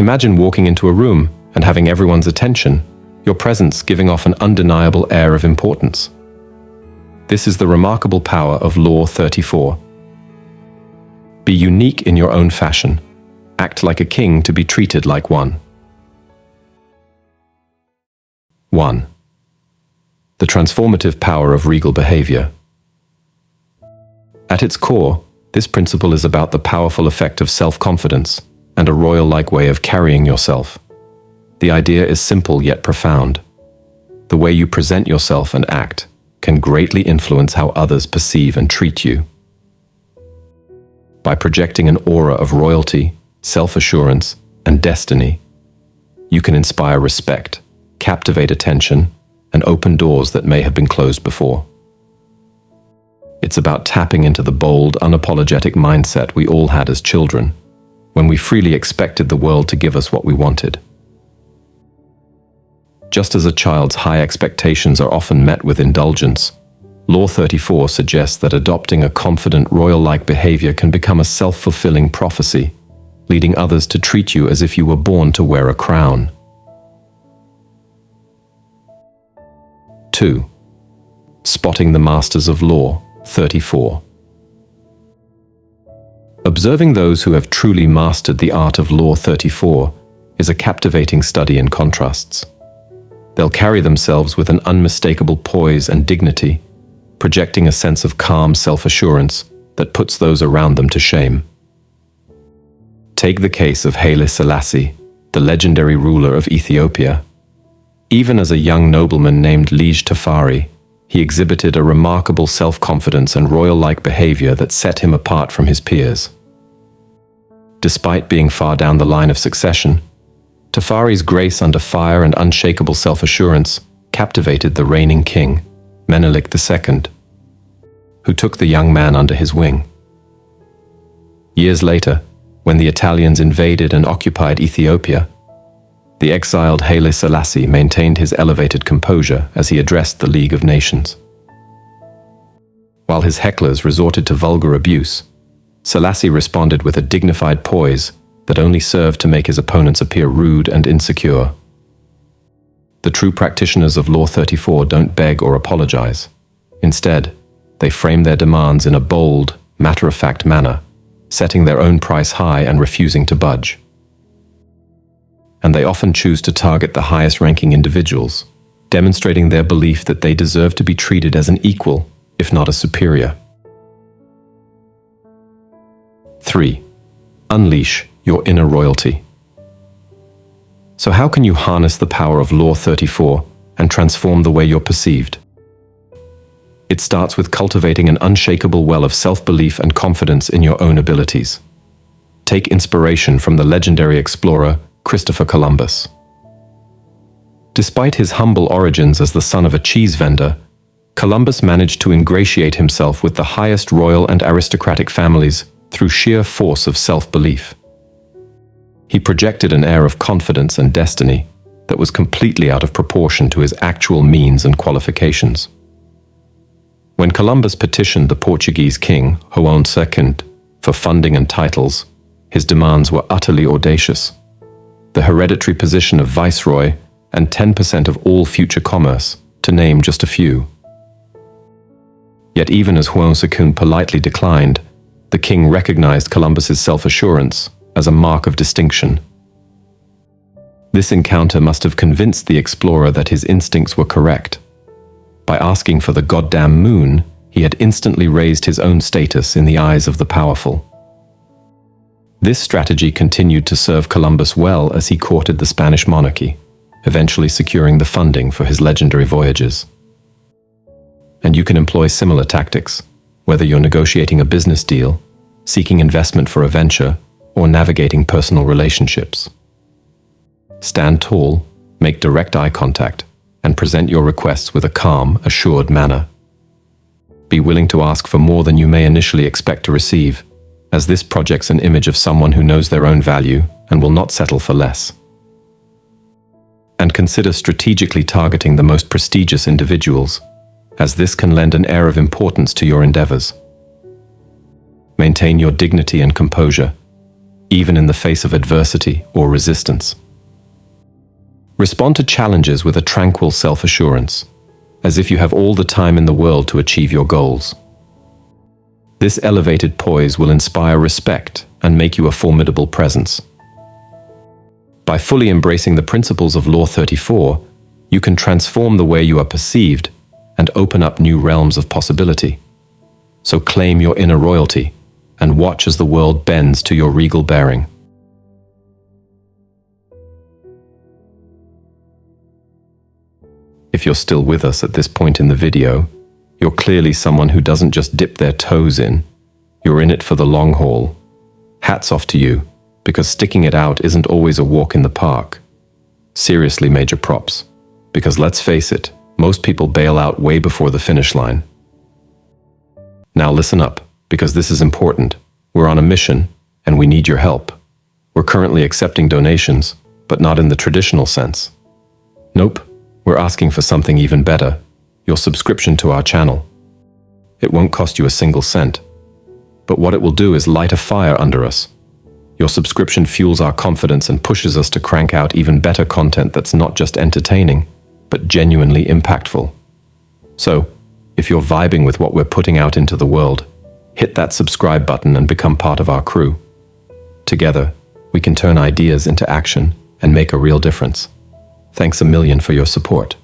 Imagine walking into a room and having everyone's attention, your presence giving off an undeniable air of importance. This is the remarkable power of Law 34. Be unique in your own fashion. Act like a king to be treated like one. 1. The transformative power of regal behavior. At its core, this principle is about the powerful effect of self-confidence and a royal-like way of carrying yourself. The idea is simple yet profound. The way you present yourself and act can greatly influence how others perceive and treat you. By projecting an aura of royalty, self-assurance, and destiny, you can inspire respect, captivate attention, and open doors that may have been closed before. It's about tapping into the bold, unapologetic mindset we all had as children, when we freely expected the world to give us what we wanted. Just as a child's high expectations are often met with indulgence, Law 34 suggests that adopting a confident, royal-like behavior can become a self-fulfilling prophecy, leading others to treat you as if you were born to wear a crown. 2. Spotting the masters of Law 34. Observing those who have truly mastered the art of Law 34 is a captivating study in contrasts. They'll carry themselves with an unmistakable poise and dignity, projecting a sense of calm self-assurance that puts those around them to shame. Take the case of Haile Selassie, the legendary ruler of Ethiopia. Even as a young nobleman named Liege Tafari, he exhibited a remarkable self-confidence and royal-like behavior that set him apart from his peers. Despite being far down the line of succession, Tafari's grace under fire and unshakable self-assurance captivated the reigning king, Menelik II, who took the young man under his wing. Years later, when the Italians invaded and occupied Ethiopia, the exiled Haile Selassie maintained his elevated composure as he addressed the League of Nations. While his hecklers resorted to vulgar abuse, Selassie responded with a dignified poise that only served to make his opponents appear rude and insecure. The true practitioners of Law 34 don't beg or apologize. Instead, they frame their demands in a bold, matter-of-fact manner, setting their own price high and refusing to budge. And they often choose to target the highest-ranking individuals, demonstrating their belief that they deserve to be treated as an equal, if not a superior. 3. Unleash your inner royalty. So how can you harness the power of Law 34 and transform the way you're perceived? It starts with cultivating an unshakable well of self-belief and confidence in your own abilities. Take inspiration from the legendary explorer Christopher Columbus. Despite his humble origins as the son of a cheese vendor, Columbus managed to ingratiate himself with the highest royal and aristocratic families through sheer force of self-belief. He projected an air of confidence and destiny that was completely out of proportion to his actual means and qualifications. When Columbus petitioned the Portuguese king, João II, for funding and titles, his demands were utterly audacious. The hereditary position of viceroy and 10% of all future commerce, to name just a few. Yet even as João II politely declined, the king recognized Columbus's self-assurance as a mark of distinction. This encounter must have convinced the explorer that his instincts were correct. By asking for the goddamn moon, he had instantly raised his own status in the eyes of the powerful. This strategy continued to serve Columbus well as he courted the Spanish monarchy, eventually securing the funding for his legendary voyages. And you can employ similar tactics, whether you're negotiating a business deal, seeking investment for a venture, or navigating personal relationships. Stand tall, make direct eye contact, and present your requests with a calm, assured manner. Be willing to ask for more than you may initially expect to receive, as this projects an image of someone who knows their own value and will not settle for less. And consider strategically targeting the most prestigious individuals, as this can lend an air of importance to your endeavors. Maintain your dignity and composure. even in the face of adversity or resistance. Respond to challenges with a tranquil self-assurance, as if you have all the time in the world to achieve your goals. This elevated poise will inspire respect and make you a formidable presence. By fully embracing the principles of Law 34, you can transform the way you are perceived and open up new realms of possibility. So claim your inner royalty and watch as the world bends to your regal bearing. If you're still with us at this point in the video, you're clearly someone who doesn't just dip their toes in. You're in it for the long haul. Hats off to you, because sticking it out isn't always a walk in the park. Seriously, major props. Because let's face it, most people bail out way before the finish line. Now listen up, because this is important. We're on a mission, and we need your help. We're currently accepting donations, but not in the traditional sense. Nope, we're asking for something even better, your subscription to our channel. It won't cost you a single cent, but what it will do is light a fire under us. Your subscription fuels our confidence and pushes us to crank out even better content that's not just entertaining, but genuinely impactful. So, if you're vibing with what we're putting out into the world, hit that subscribe button and become part of our crew. Together, we can turn ideas into action and make a real difference. Thanks a million for your support.